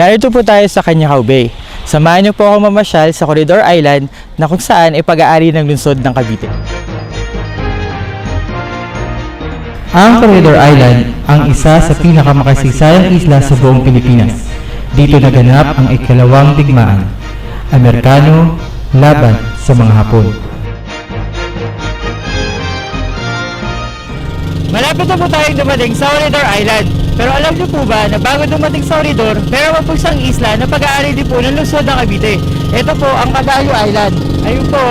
Narito po tayo sa Kanyakaw Bay. Samahan niyo po ako mamasyal sa Corridor Island na kung saan ay pag-aari ng lungsod ng Cavite. Ang Corridor Island ang isa sa pinakamakasiysayang isla sa buong Pilipinas. Dito naganap ang ikalawang digmaan, Amerikano laban sa mga Hapon. Malapit na po tayong dumating sa Corridor Island. Pero alam niyo po ba na bago dumating sa Corridor, meron po isang isla na pag-aari din po ng lungsod ng Cavite. Ito po ang Cagayo Island. Ayun po.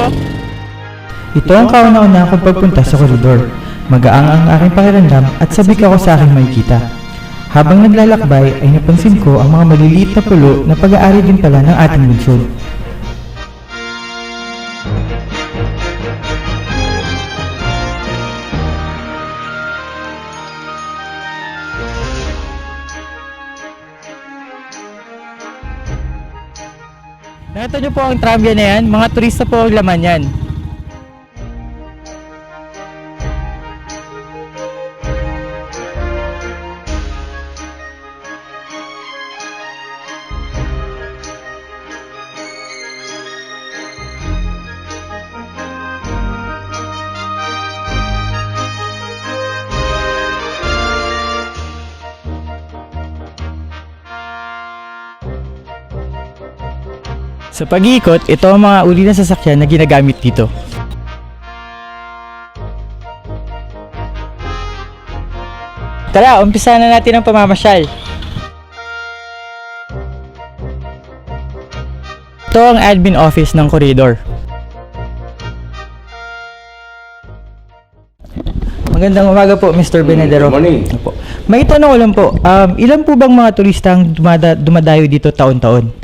Ito ang kauna-una kong pagpunta sa Corridor. Magaang ang aking pakiramdam at sabik ako sa aking makikita. Habang naglalakbay ay napansin ko ang mga maliliit na pulo na pag-aari din pala ng ating lungsod. Nakita niyo po ang tramway na yan, mga turista po ang laman yan. Sa pag-iikot, ito ang mga uri ng sasakyan na ginagamit dito. Tara, umpisa na natin ang pamamasyal. Ito ang admin office ng Corridor. Magandang umaga po, Mr. Benedero. Good morning. Opo. May tanong ko lang po, ilan po bang mga turista ang dumadayo dito taon-taon?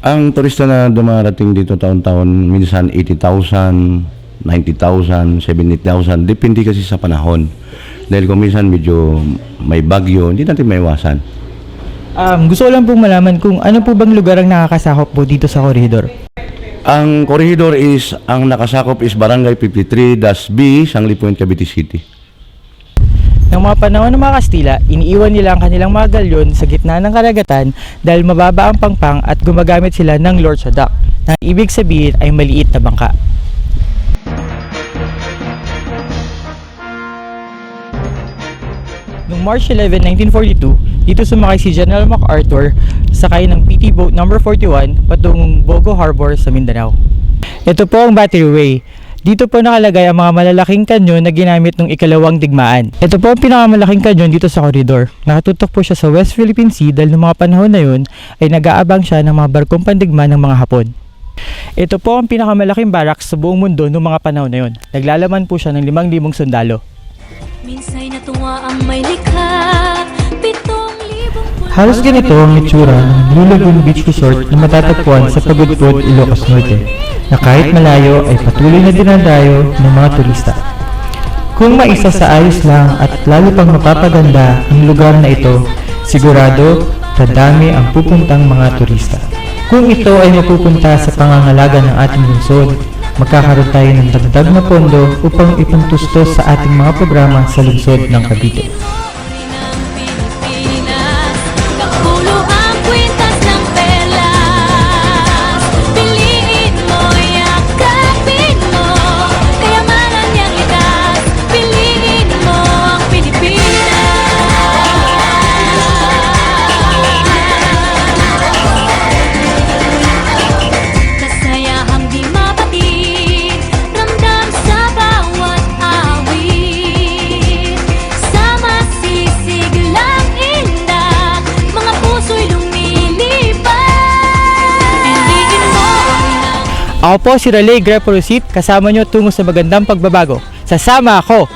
Ang turista na dumarating dito taon-taon, minsan 80,000, 90,000, 70,000. Depende kasi sa panahon. Dahil kung minsan medyo may bagyo, hindi natin maiwasan. Gusto ko lang pong malaman kung ano po bang lugar ang nakakasakop po dito sa Corridor. Ang corridor ang nakasakop is Barangay 53-B, Sangli Point, Cavite City. Ng mga panahon ng mga Kastila, iniiwan nila ang kanilang mga galyon sa gitna ng karagatan dahil mababa ang pangpang at gumagamit sila ng Lord sa dock, na ibig sabihin ay maliit na bangka. Noong March 11, 1942, dito sumakay si General MacArthur sakay ng PT Boat No. 41 patungong Bogo Harbor sa Mindanao. Ito po ang Battery Way. Dito po nakalagay ang mga malalaking kanyon na ginamit ng ikalawang digmaan. Ito po ang pinakamalaking kanyon dito sa Corridor. Nakatutok po siya sa West Philippine Sea dahil noong mga panahon na yun ay nag-aabang siya ng mga barkong pandigma ng mga Hapon. Ito po ang pinakamalaking barracks sa buong mundo noong mga panahon na yun. Naglalaman po siya ng 5,000 sundalo. Minsay natuwa ang may likha, 7,000 Halos ganito ang itsura ng Blue Lagoon Beach Resort na matatagpuan sa Pagudpud, Ilocos Norte, na kahit malayo ay patuloy na dinadayo ng mga turista. Kung maisa sa ayos lang at lalo pang mapapaganda ang lugar na ito, sigurado dadami ang pupuntang mga turista. Kung ito ay mapupunta sa pangangalaga ng ating lungsod, magkakaroon tayo ng dagdag na pondo upang ipantustos sa ating mga programa sa lungsod ng Cavite. Ako po si Raleigh Greporusit, kasama nyo tungo sa magandang pagbabago. Sasama ako!